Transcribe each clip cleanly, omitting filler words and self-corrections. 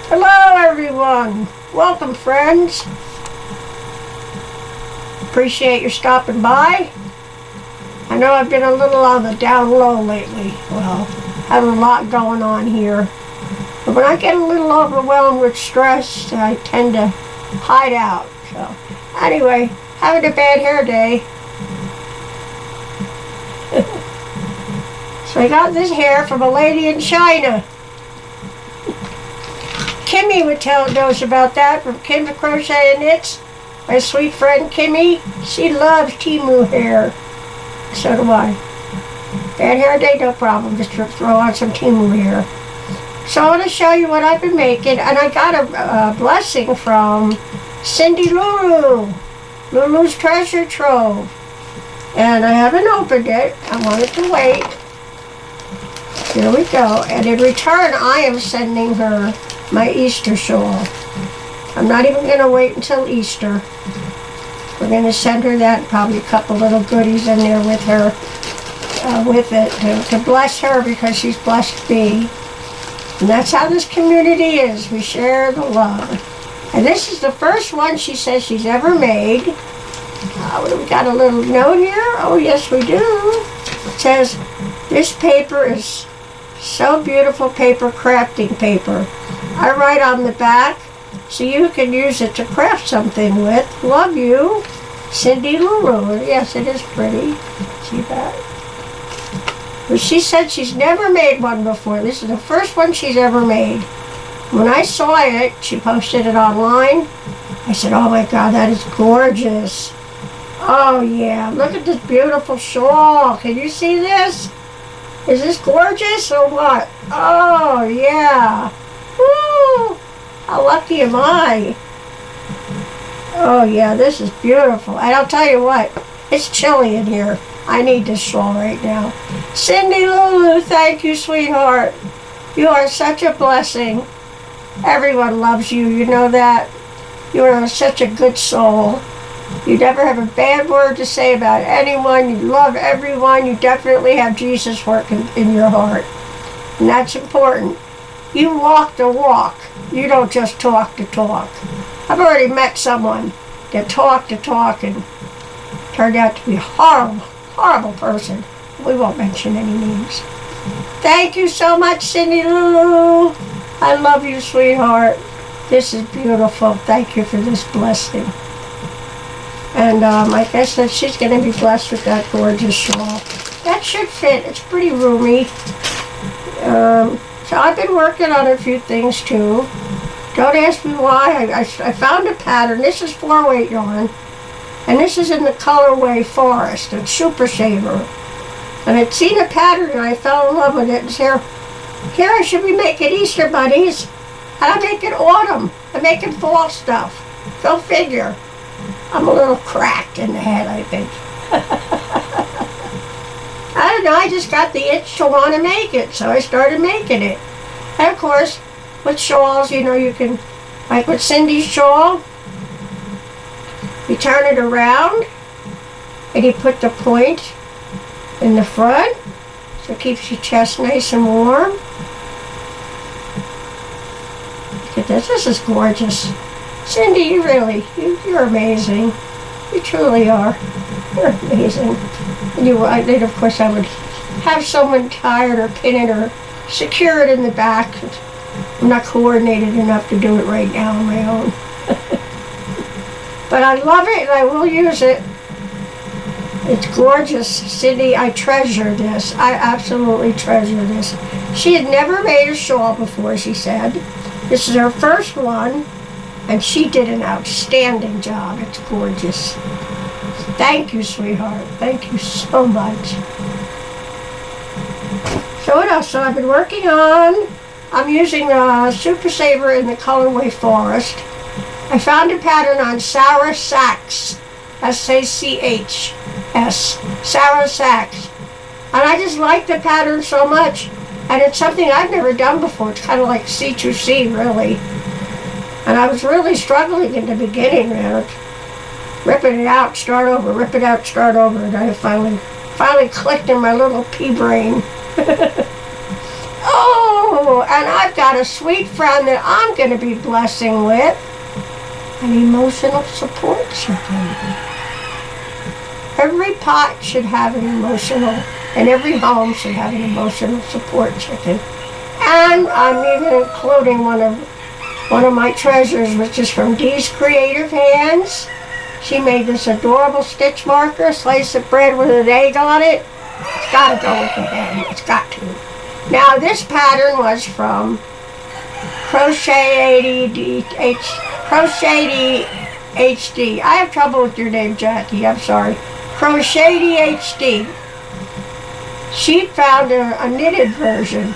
Hello everyone! Welcome friends! Appreciate your stopping by. I know I've been a little on the down low lately. Well, having a lot going on here. But when I get a little overwhelmed with stress, I tend to hide out. So, anyway, having a bad hair day. So I got this hair from a lady in China. Kimmy would knows about that from Kim the Crochet and Knits. My sweet friend Kimmy, she loves Temu hair. So do I. Bad hair day, no problem. Just throw on some Temu hair. So I want to show you what I've been making. And I got a blessing from Sindy Lou Lou. Lulu's Treasure Trove. And I haven't opened it. I wanted to wait. Here we go. And in return, I am sending her my Easter shawl. I'm not even going to wait until Easter. We're going to send her that, probably a couple little goodies in there with her, with it, to bless her because she's blessed me. And that's how this community is. We share the love. And this is the first one she says she's ever made. We got a little note here. Oh, yes, we do. It says, this paper is so beautiful paper, crafting paper. I write on the back so you can use it to craft something with. Love you, Sindy Lou Lou. Yes, it is pretty. See that? But she said she's never made one before. This is the first one she's ever made. When I saw it, she posted it online. I said, oh my God, that is gorgeous. Oh yeah, look at this beautiful shawl. Can you see this? Is this gorgeous or what? Oh yeah. Woo! How lucky am I? Oh yeah, this is beautiful. And I'll tell you what, it's chilly in here. I need this shawl right now. Sindy Lou Lou, thank you, sweetheart. You are such a blessing. Everyone loves you, you know that. You are such a good soul. You never have a bad word to say about anyone. You love everyone. You definitely have Jesus working in your heart. And that's important. You walk the walk. You don't just talk the talk. I've already met someone that talked the talk and turned out to be a horrible, horrible person. We won't mention any names. Thank you so much, Sindy Lou. I love you, sweetheart. This is beautiful. Thank you for this blessing. And I guess that she's going to be blessed with that gorgeous shawl. That should fit. It's pretty roomy. So I've been working on a few things too. Don't ask me why. I found a pattern. This is 4-weight yarn. And this is in the colorway Forest. It's Super Saver. And I'd seen a pattern and I fell in love with it. And here I should be making Easter bunnies. And I'm making autumn. I'm making fall stuff. Go figure. I'm a little cracked in the head, I think. I don't know, I just got the itch to want to make it, so I started making it. And of course, with shawls, you know, you can, like with Cindy's shawl, you turn it around, and you put the point in the front, so it keeps your chest nice and warm. Look at this, this is gorgeous. Cindy, you're amazing. You truly are. You're amazing. And then of course I would have someone tie it or pin it or secure it in the back. I'm not coordinated enough to do it right now on my own. But I love it and I will use it. It's gorgeous. Cindy, I treasure this. I absolutely treasure this. She had never made a shawl before, she said. This is her first one. And she did an outstanding job. It's gorgeous. Thank you, sweetheart. Thank you so much. So what else? So I've been working on, I'm using Super Saver in the colorway Forest. I found a pattern on Sarah Sachs. S-A-C-H-S. Sarah Sachs. And I just like the pattern so much. And it's something I've never done before. It's kind of like C2C, really. And I was really struggling in the beginning, man. Ripping it out, start over, rip it out, start over. And I finally clicked in my little pea brain. Oh, and I've got a sweet friend that I'm going to be blessing with an emotional support chicken. Every pot should have an emotional, and every home should have an emotional support chicken. And I'm even including one of my treasures, which is from Dee's Creative Hands. She made this adorable stitch marker, slice of bread with an egg on it. It's got to go with the hen. It's got to. Now this pattern was from Crocheted HD. I have trouble with your name, Jackie. I'm sorry. Crocheted HD. She found a knitted version.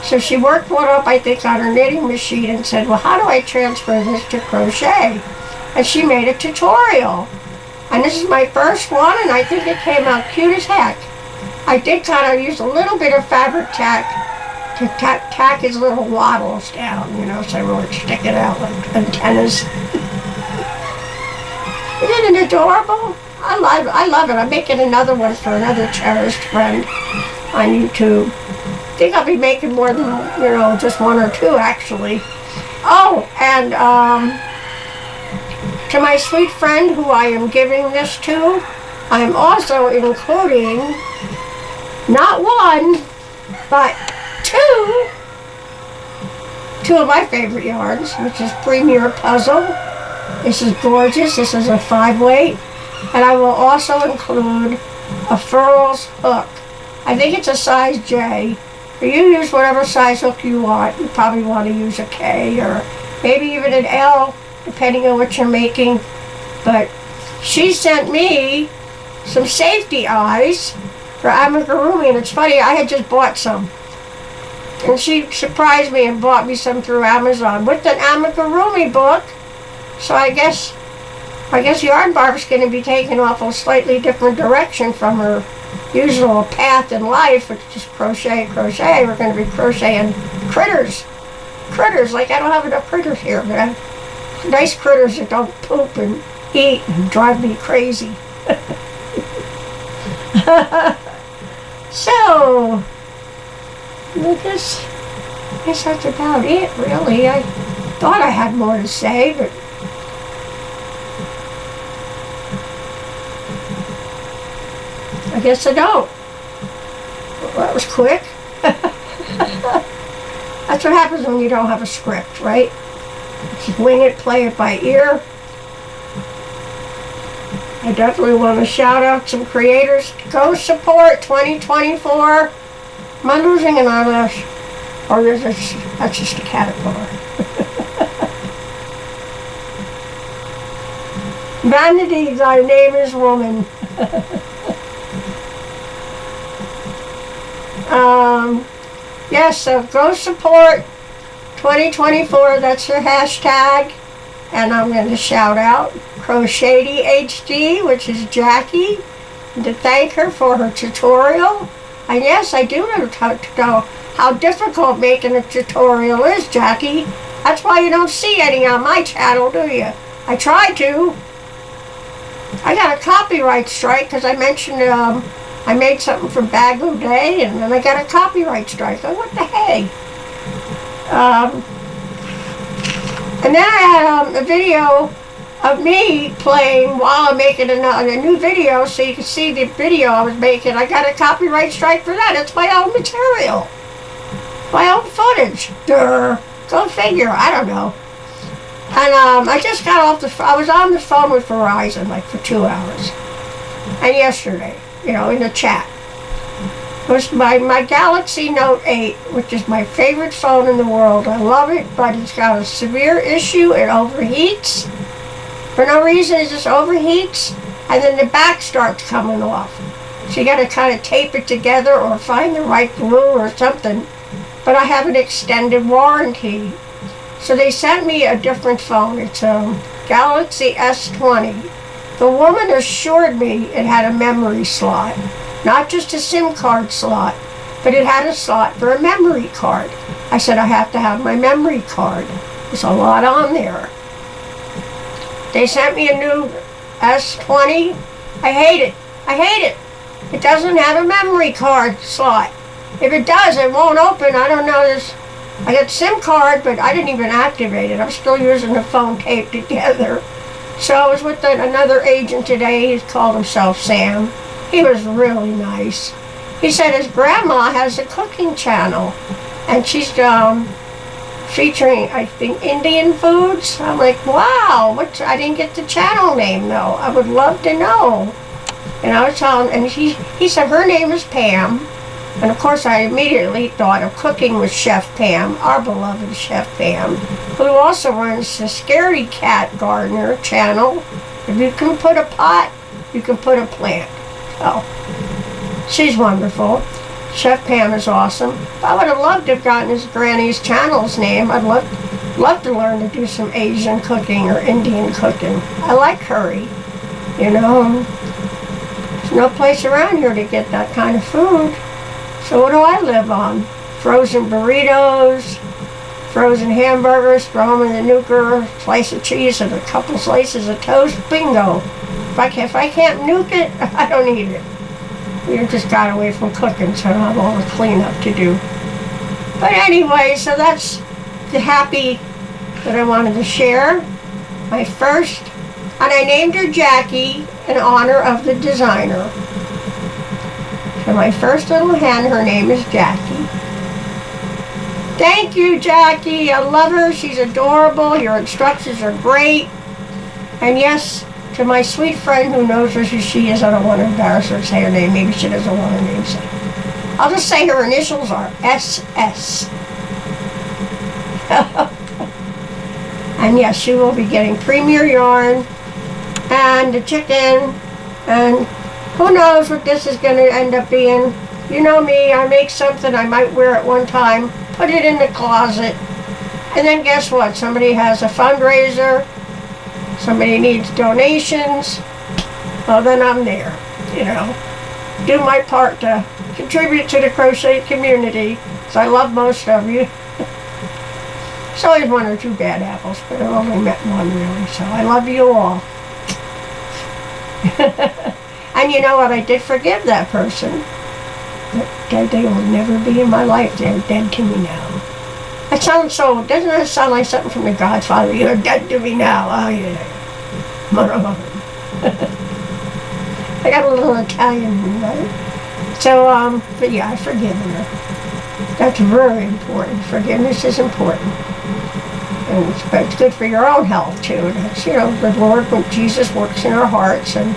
So she worked one up, I think, on her knitting machine and said, well, how do I transfer this to crochet? And she made a tutorial. And this is my first one, and I think it came out cute as heck. I did kind of use a little bit of fabric tack to tack his little waddles down, you know, so I really stick it out like antennas. Isn't it adorable? I love it. I'm making another one for another cherished friend on YouTube. I think I'll be making more than, you know, just one or two actually. Oh, and to my sweet friend who I am giving this to, I am also including not one, but two of my favorite yarns, which is Premier Puzzle. This is gorgeous. This is a 5-weight. And I will also include a Furls hook. I think it's a size J. But you use whatever size hook you want. You probably want to use a K or maybe even an L, depending on what you're making. But she sent me some safety eyes for Amigurumi, and it's funny, I had just bought some. And she surprised me and bought me some through Amazon with an Amigurumi book. So I guess Yarn Barb's going to be taking off a slightly different direction from her usual path in life, which is crochet. We're going to be crocheting critters. Like I don't have enough critters here, but I have nice critters that don't poop and eat and drive me crazy. So, I guess that's about it, really. I thought I had more to say, but I guess I don't. Well, that was quick. That's what happens when you don't have a script, right? Just wing it, play it by ear. I definitely want to shout out some creators. Go support 2024. Am I losing an eyelash? Or is this, that's just a caterpillar? Vanity, thy name is woman. Yes, so go support 2024. That's your hashtag. And I'm going to shout out Crocheted HD, which is Jackie, and to thank her for her tutorial. And yes, I do know how difficult making a tutorial is, Jackie. That's why you don't see any on my channel, do you? I try to. I got a copyright strike because I mentioned I made something for Bago Day, and then I got a copyright strike. Like, what the hey? And then I had a video of me playing while I'm making a new video, so you can see the video I was making. I got a copyright strike for that. It's my own material. My own footage. Durr. Go figure. I don't know. And I just got off the phone. I was on the phone with Verizon like for 2 hours. And yesterday, you know, in the chat. It was my Galaxy Note 8, which is my favorite phone in the world. I love it, but it's got a severe issue. It overheats. For no reason, it just overheats. And then the back starts coming off. So you got to kind of tape it together or find the right glue or something. But I have an extended warranty. So they sent me a different phone. It's a Galaxy S20. The woman assured me it had a memory slot. Not just a SIM card slot, but it had a slot for a memory card. I said, I have to have my memory card. There's a lot on there. They sent me a new S20. I hate it. I hate it. It doesn't have a memory card slot. If it does, it won't open. I don't know. I got SIM card, but I didn't even activate it. I'm still using the phone taped together. So I was with another agent today. He called himself Sam. He was really nice. He said his grandma has a cooking channel, and she's featuring, I think, Indian foods. I'm like, wow, I didn't get the channel name though. I would love to know. And I was telling him, and he said her name is Pam. And of course I immediately thought of Cooking with Chef Pam, our beloved Chef Pam, who also runs the Scaredy Cat Gardener channel. If you can put a pot, you can put a plant. So, she's wonderful. Chef Pam is awesome. I would have loved to have gotten his granny's channel's name. I'd love to learn to do some Asian cooking or Indian cooking. I like curry, you know. There's no place around here to get that kind of food. So what do I live on? Frozen burritos, frozen hamburgers, throw them in the nuker, slice of cheese and a couple slices of toast, bingo. If I can't nuke it, I don't eat it. We just got away from cooking, so I don't have all the cleanup to do. But anyway, so that's the happy that I wanted to share. My first, and I named her Jackie in honor of the designer. So my first little hen, her name is Jackie. Thank you, Jackie. I love her. She's adorable. Your instructions are great. And yes, to my sweet friend who knows her as she is, I don't want to embarrass her and say her name. Maybe she doesn't want her name said. I'll just say her initials are SS. And yes, she will be getting Premier Yarn and the chicken, and who knows what this is going to end up being. You know me, I make something I might wear at one time, put it in the closet, and then guess what? Somebody has a fundraiser, somebody needs donations, well then I'm there, you know. Do my part to contribute to the crochet community, because I love most of you. There's always one or two bad apples, but I've only met one really, so I love you all. And you know what? I did forgive that person. But they will never be in my life. They're dead to me now. That sounds so, doesn't that sound like something from The Godfather? You're dead to me now. Oh, yeah. I got a little Italian, right? So, but yeah, I've forgiven her. That's very important. Forgiveness is important. And it's good for your own health, too. That's, you know, the Lord, when Jesus works in our hearts, and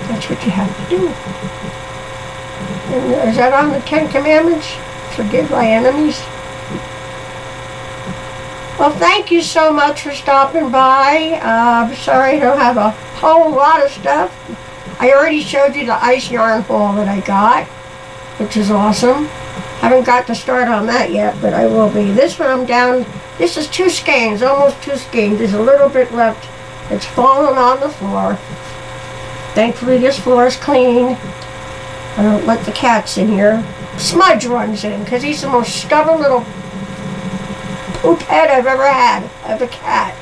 that's what you have to do. And is that on the 10 Commandments? Forgive thy enemies. Well, thank you so much for stopping by. I'm sorry I don't have a whole lot of stuff. I already showed you the ice yarn haul that I got, which is awesome. Haven't got to start on that yet, but I will be. This one I'm down, this is 2 skeins, almost 2 skeins. There's a little bit left. It's fallen on the floor. Thankfully this floor is clean. I don't let the cats in here. Smudge runs in, because he's the most stubborn little poop head I've ever had of a cat.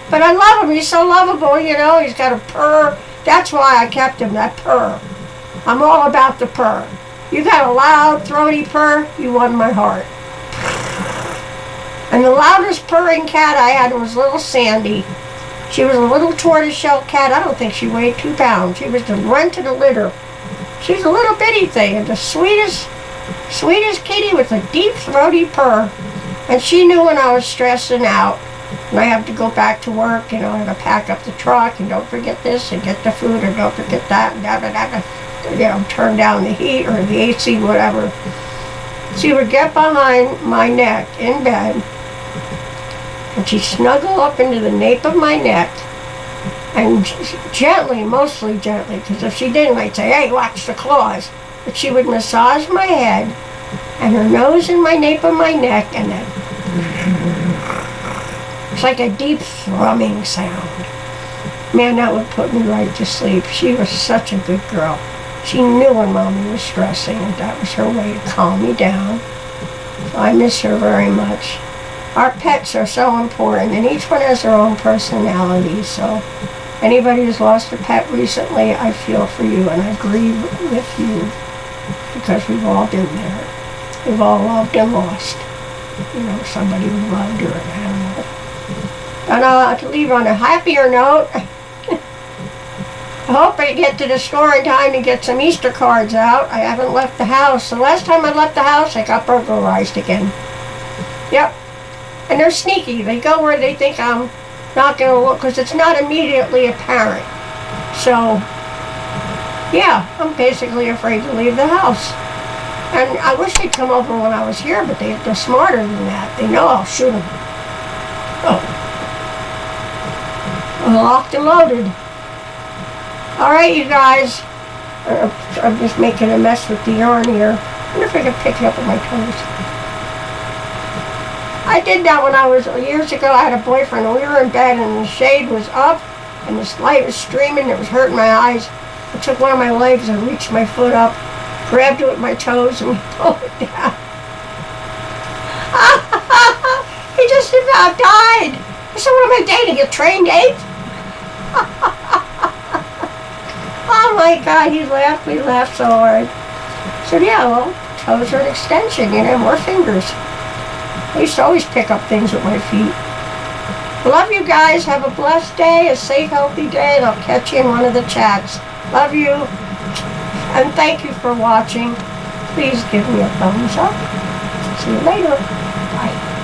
But I love him, he's so lovable, you know, he's got a purr. That's why I kept him, that purr. I'm all about the purr. You got a loud, throaty purr, you won my heart. And the loudest purring cat I had was little Sandy. She was a little tortoiseshell cat. I don't think she weighed 2 pounds. She was the runt of the litter. She's a little bitty thing, and the sweetest kitty with a deep throaty purr. And she knew when I was stressing out, and I have to go back to work, you know, I have to pack up the truck, and don't forget this, and get the food, and don't forget that, and you know, turn down the heat, or the AC, whatever. She would get behind my neck in bed, and she'd snuggle up into the nape of my neck, and gently, mostly gently, because if she didn't, I'd say, hey, watch the claws. But she would massage my head, and her nose in my nape of my neck, and then it's like a deep thrumming sound. Man, that would put me right to sleep. She was such a good girl. She knew when Mommy was stressing, and that was her way to calm me down. So I miss her very much. Our pets are so important, and each one has their own personality, so anybody who's lost a pet recently, I feel for you, and I grieve with you, because we've all been there. we've all loved and lost. You know, somebody we loved or an animal. And to leave on a happier note, I hope I get to the store in time to get some Easter cards out. I haven't left the house. The last time I left the house, I got burglarized again. Yep. And they're sneaky. They go where they think I'm not going to look, because it's not immediately apparent. So, yeah, I'm basically afraid to leave the house. And I wish they'd come over when I was here, but they're smarter than that. They know I'll shoot them. Oh. Locked and loaded. Alright, you guys. I'm just making a mess with the yarn here. I wonder if I can pick it up with my toes. I did that when I was, years ago, I had a boyfriend, and we were in bed, and the shade was up, and this light was streaming, it was hurting my eyes. I took one of my legs and reached my foot up, grabbed it with my toes, and pulled it down. He just about died. I said, what am I dating, a trained ape? Oh my God, he laughed. We laughed so hard. So yeah, well, toes are an extension, you know, more fingers. I used to always pick up things with my feet. Love you guys. Have a blessed day, a safe, healthy day, and I'll catch you in one of the chats. Love you. And thank you for watching. Please give me a thumbs up. See you later. Bye.